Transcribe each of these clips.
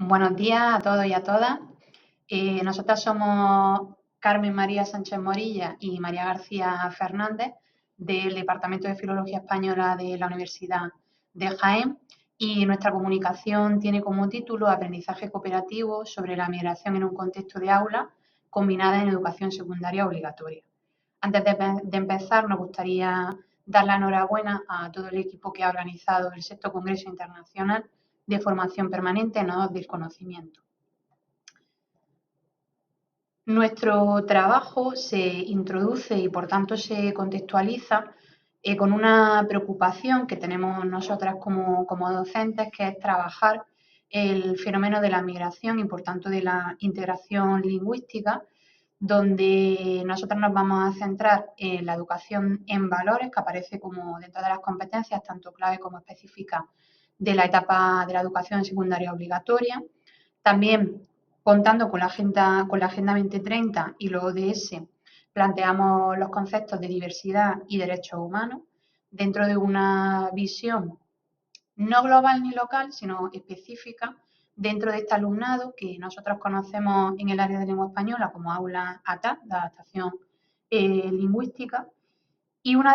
Buenos días a todos y a todas. Nosotras somos Carmen María Sánchez Morilla y María García Fernández del Departamento de Filología Española de la Universidad de Jaén y nuestra comunicación tiene como título Aprendizaje cooperativo sobre la migración en un contexto de aula combinada en educación secundaria obligatoria. Antes de empezar, nos gustaría dar la enhorabuena a todo el equipo que ha organizado el sexto Congreso Internacional de Formación Permanente en Nodos del Conocimiento. Nuestro trabajo se introduce y por tanto se contextualiza con una preocupación que tenemos nosotras como docentes, que es trabajar el fenómeno de la migración y por tanto de la integración lingüística, donde nosotros nos vamos a centrar en la educación en valores, que aparece como dentro de las competencias, tanto clave como específicas de la etapa de la educación secundaria obligatoria. También contando con la Agenda 2030 y los ODS, planteamos los conceptos de diversidad y derechos humanos dentro de una visión no global ni local, sino específica dentro de este alumnado que nosotros conocemos en el área de lengua española como aula ATA, de adaptación lingüística. Y uno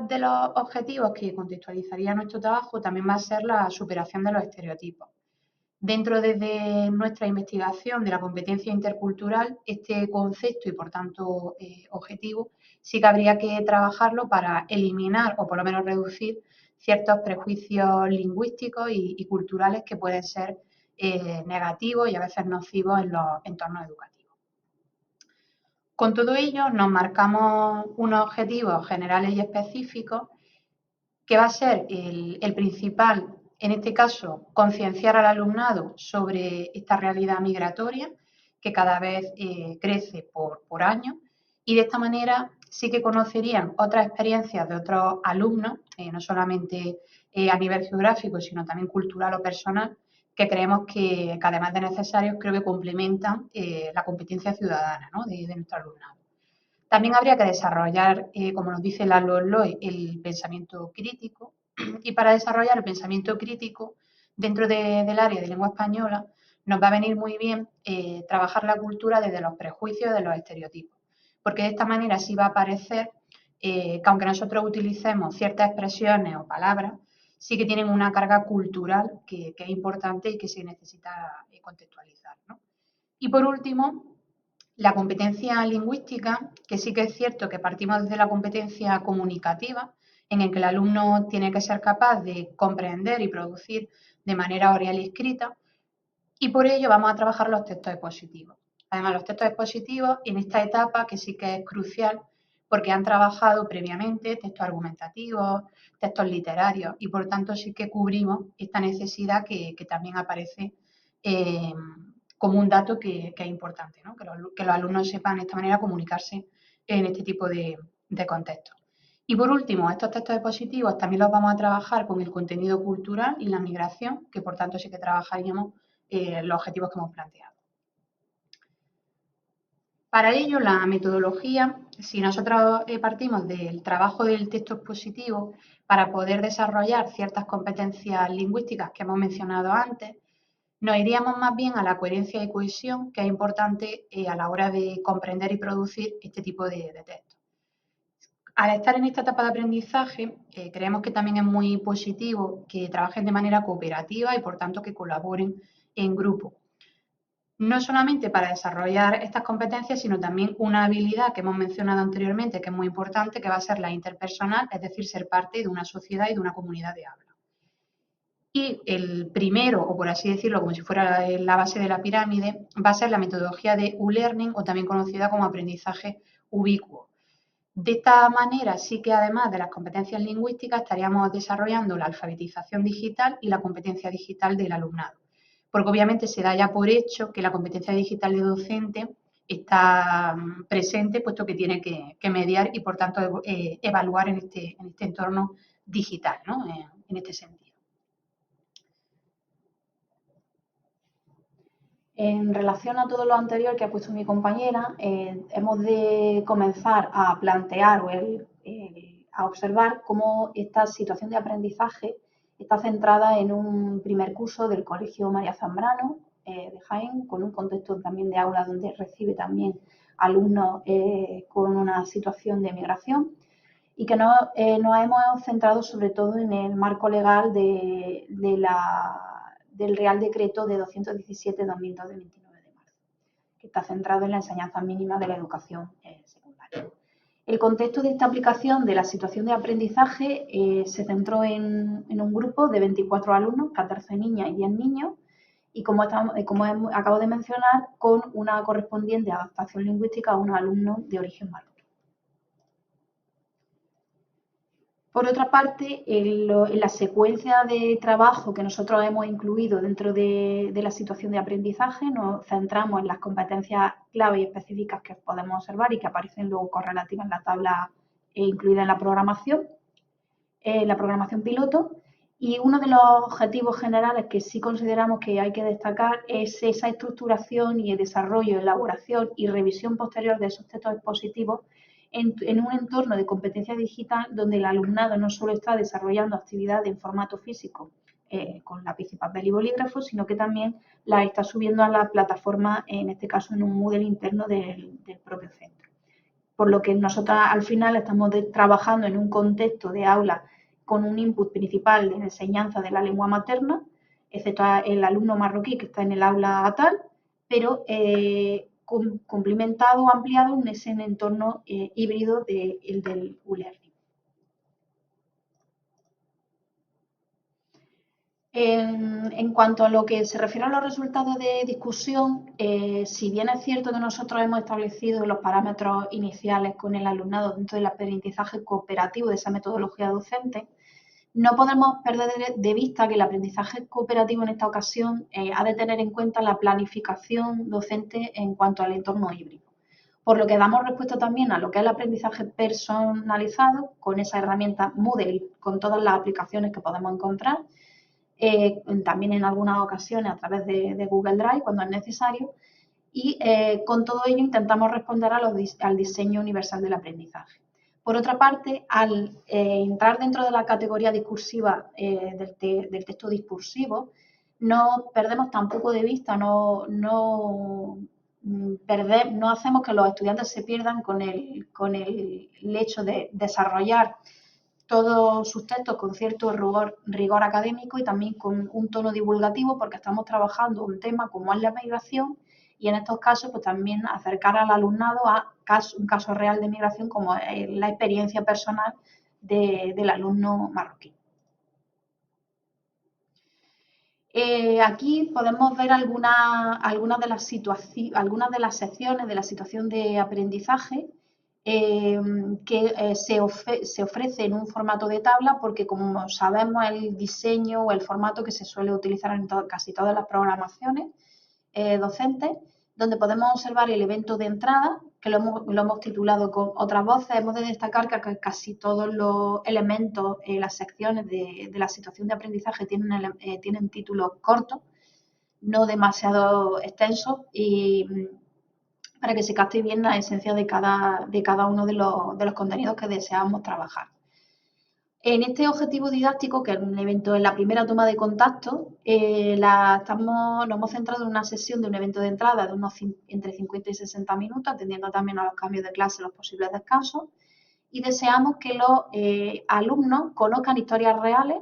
de los objetivos que contextualizaría nuestro trabajo también va a ser la superación de los estereotipos. Dentro de nuestra investigación de la competencia intercultural, este concepto y por tanto objetivo, sí que habría que trabajarlo para eliminar o por lo menos reducir ciertos prejuicios lingüísticos y culturales que pueden ser negativos y a veces nocivos en los entornos educativos. Con todo ello, nos marcamos unos objetivos generales y específicos que va a ser el principal, en este caso, concienciar al alumnado sobre esta realidad migratoria que cada vez crece por año y de esta manera sí que conocerían otras experiencias de otros alumnos, no solamente a nivel geográfico, sino también cultural o personal, que creemos que además de necesarios, creo que complementan la competencia ciudadana, ¿no?, de nuestro alumnado. También habría que desarrollar, como nos dice la LOE, el pensamiento crítico. Y para desarrollar el pensamiento crítico dentro del área de lengua española nos va a venir muy bien trabajar la cultura desde los prejuicios, de los estereotipos. Porque de esta manera sí va a aparecer que aunque nosotros utilicemos ciertas expresiones o palabras, sí que tienen una carga cultural que es importante y que se necesita contextualizar, ¿no? Y por último, la competencia lingüística, que sí que es cierto que partimos desde la competencia comunicativa, en el que el alumno tiene que ser capaz de comprender y producir de manera oral y escrita, y por ello vamos a trabajar los textos expositivos. Además, los textos expositivos en esta etapa que sí que es crucial porque han trabajado previamente textos argumentativos, textos literarios y por tanto sí que cubrimos esta necesidad que también aparece como un dato que es importante, ¿no? Que los alumnos sepan de esta manera comunicarse en este tipo de contextos. Y por último, estos textos expositivos también los vamos a trabajar con el contenido cultural y la migración, que por tanto sí que trabajaríamos los objetivos que hemos planteado. Para ello, la metodología, si nosotros partimos del trabajo del texto expositivo para poder desarrollar ciertas competencias lingüísticas que hemos mencionado antes, nos iríamos más bien a la coherencia y cohesión, que es importante a la hora de comprender y producir este tipo de textos. Al estar en esta etapa de aprendizaje, creemos que también es muy positivo que trabajen de manera cooperativa y, por tanto, que colaboren en grupo. No solamente para desarrollar estas competencias, sino también una habilidad que hemos mencionado anteriormente, que es muy importante, que va a ser la interpersonal, es decir, ser parte de una sociedad y de una comunidad de habla. Y el primero, o por así decirlo, como si fuera la base de la pirámide, va a ser la metodología de U-Learning, o también conocida como aprendizaje ubicuo. De esta manera, sí que además de las competencias lingüísticas, estaríamos desarrollando la alfabetización digital y la competencia digital del alumnado. Porque obviamente se da ya por hecho que la competencia digital de docente está presente, puesto que tiene que mediar y, por tanto, evaluar en este entorno digital, ¿no?, en este sentido. En relación a todo lo anterior que ha puesto mi compañera, hemos de comenzar a plantear o a observar cómo esta situación de aprendizaje está centrada en un primer curso del Colegio María Zambrano, de Jaén, con un contexto también de aula donde recibe también alumnos con una situación de migración, y que nos hemos centrado sobre todo en el marco legal del Real Decreto de 217/2002 de 29 de marzo, que está centrado en la enseñanza mínima de la educación secundaria. El contexto de esta aplicación de la situación de aprendizaje se centró en un grupo de 24 alumnos, 14 niñas y 10 niños, y como acabo de mencionar, con una correspondiente adaptación lingüística a unos alumnos de origen marroquí. Por otra parte, en la secuencia de trabajo que nosotros hemos incluido dentro de la situación de aprendizaje, nos centramos en las competencias clave y específicas que podemos observar y que aparecen luego correlativas en la tabla incluida en la programación piloto. Y uno de los objetivos generales que sí consideramos que hay que destacar es esa estructuración y el desarrollo, elaboración y revisión posterior de esos textos expositivos en un entorno de competencia digital donde el alumnado no solo está desarrollando actividades en formato físico con lápiz y papel y bolígrafo, sino que también las está subiendo a la plataforma, en este caso en un Moodle interno del propio centro. Por lo que nosotros al final estamos trabajando en un contexto de aula con un input principal de enseñanza de la lengua materna, excepto el alumno marroquí que está en el aula tal, pero complementado o ampliado en ese entorno híbrido del e-learning. En cuanto a lo que se refiere a los resultados de discusión, si bien es cierto que nosotros hemos establecido los parámetros iniciales con el alumnado dentro del aprendizaje cooperativo de esa metodología docente, no podemos perder de vista que el aprendizaje cooperativo en esta ocasión ha de tener en cuenta la planificación docente en cuanto al entorno híbrido. Por lo que damos respuesta también a lo que es el aprendizaje personalizado con esa herramienta Moodle y con todas las aplicaciones que podemos encontrar, también en algunas ocasiones a través de Google Drive cuando es necesario, y con todo ello intentamos responder al diseño universal del aprendizaje. Por otra parte, al entrar dentro de la categoría discursiva del texto discursivo, no perdemos tampoco de vista, no hacemos que los estudiantes se pierdan con el hecho de desarrollar todos sus textos con cierto rigor académico y también con un tono divulgativo, porque estamos trabajando un tema como es la migración, y en estos casos pues también acercar al alumnado a un caso real de migración como es la experiencia personal del alumno marroquí. Aquí podemos ver algunas de las secciones de la situación de aprendizaje que se ofrece en un formato de tabla, porque como sabemos el diseño o el formato que se suele utilizar en casi todas las programaciones docentes, donde podemos observar el evento de entrada, que lo hemos titulado con otras voces. Hemos de destacar que casi todos los elementos, las secciones de la situación de aprendizaje tienen títulos cortos, no demasiado extensos, y para que se capte bien la esencia de cada uno de los contenidos que deseamos trabajar. En este objetivo didáctico, que es un evento en la primera toma de contacto, nos hemos centrado en una sesión de un evento de entrada de entre 50 y 60 minutos, atendiendo también a los cambios de clase, los posibles descansos, y deseamos que los alumnos conozcan historias reales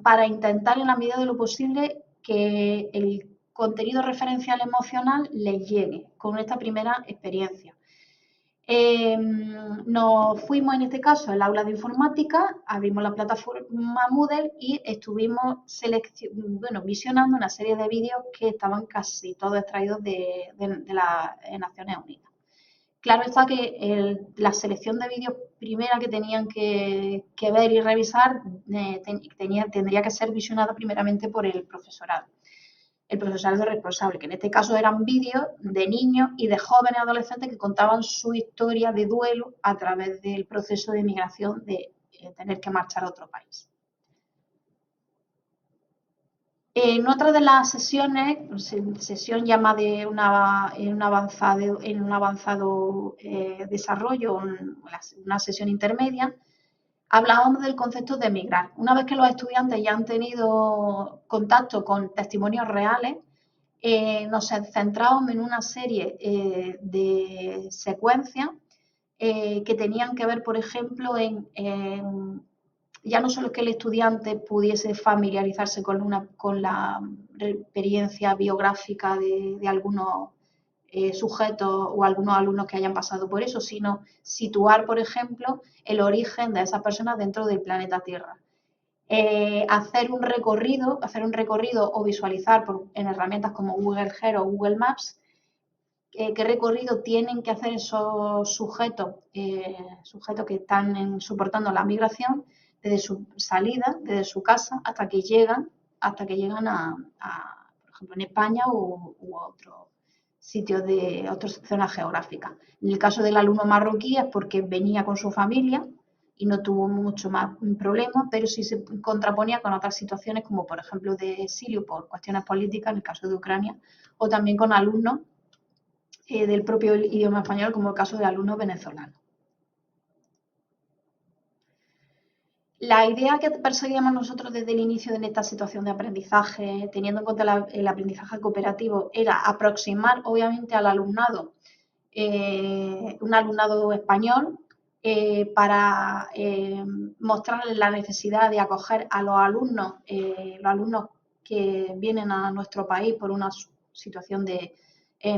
para intentar, en la medida de lo posible, que el contenido referencial emocional les llegue con esta primera experiencia. Nos fuimos en este caso al aula de informática, abrimos la plataforma Moodle y estuvimos visionando una serie de vídeos que estaban casi todos extraídos de las Naciones Unidas. Claro está que la selección de vídeos primera que tenían que ver y revisar tendría que ser visionada primeramente por el profesorado responsable, que en este caso eran vídeos de niños y de jóvenes adolescentes que contaban su historia de duelo a través del proceso de migración de tener que marchar a otro país. En otra de las sesiones, sesión ya más de un avanzado desarrollo, una sesión intermedia, hablábamos del concepto de migrar. Una vez que los estudiantes ya han tenido contacto con testimonios reales, nos centrábamos en una serie de secuencias que tenían que ver, por ejemplo, ya no solo que el estudiante pudiese familiarizarse con la experiencia biográfica de algunos sujetos o algunos alumnos que hayan pasado por eso, sino situar, por ejemplo, el origen de esas personas dentro del planeta Tierra. Hacer un recorrido o visualizar en herramientas como Google Earth o Google Maps qué recorrido tienen que hacer esos sujetos que están soportando la migración desde su salida, desde su casa, hasta que llegan por ejemplo, en España u otros sitios de otras zonas geográficas. En el caso del alumno marroquí es porque venía con su familia y no tuvo mucho más problema, pero sí se contraponía con otras situaciones como por ejemplo de exilio por cuestiones políticas, en el caso de Ucrania, o también con alumnos del propio idioma español, como el caso de alumnos venezolanos. La idea que perseguíamos nosotros desde el inicio de esta situación de aprendizaje, teniendo en cuenta el aprendizaje cooperativo, era aproximar obviamente al alumnado, un alumnado español, para mostrarles la necesidad de acoger a los alumnos que vienen a nuestro país por una situación de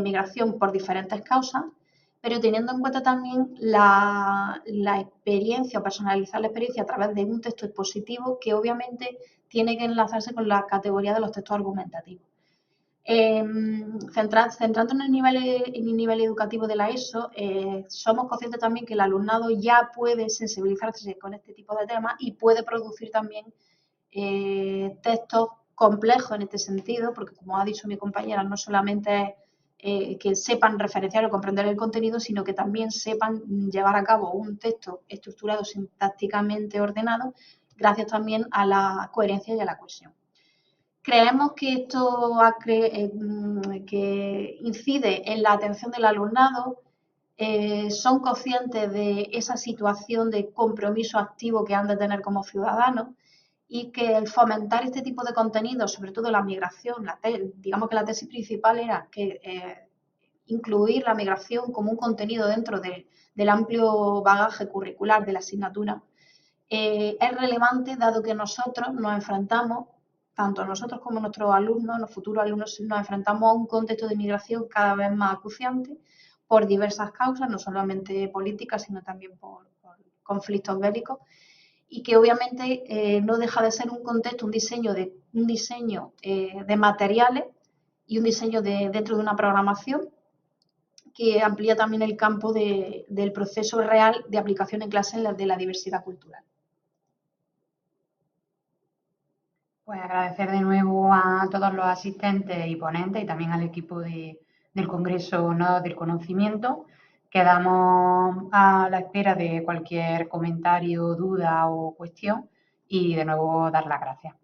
migración por diferentes causas, pero teniendo en cuenta también la experiencia o personalizar la experiencia a través de un texto expositivo que obviamente tiene que enlazarse con la categoría de los textos argumentativos. Centrándonos en el nivel educativo de la ESO, somos conscientes también que el alumnado ya puede sensibilizarse con este tipo de temas y puede producir también textos complejos en este sentido, porque como ha dicho mi compañera, no solamente es que sepan referenciar o comprender el contenido, sino que también sepan llevar a cabo un texto estructurado sintácticamente ordenado, gracias también a la coherencia y a la cohesión. Creemos que esto que incide en la atención del alumnado, son conscientes de esa situación de compromiso activo que han de tener como ciudadanos y que el fomentar este tipo de contenidos, sobre todo la migración, digamos que la tesis principal era que incluir la migración como un contenido dentro del amplio bagaje curricular de la asignatura, es relevante dado que nosotros nos enfrentamos, tanto nosotros como nuestros alumnos, los futuros alumnos, nos enfrentamos a un contexto de migración cada vez más acuciante por diversas causas, no solamente políticas, sino también por conflictos bélicos, y que obviamente no deja de ser un contexto, un diseño de materiales y un diseño dentro de una programación que amplía también el campo del proceso real de aplicación en clase de la diversidad cultural. Pues agradecer de nuevo a todos los asistentes y ponentes y también al equipo del Congreso Nodos del Conocimiento. Quedamos a la espera de cualquier comentario, duda o cuestión y de nuevo dar las gracias.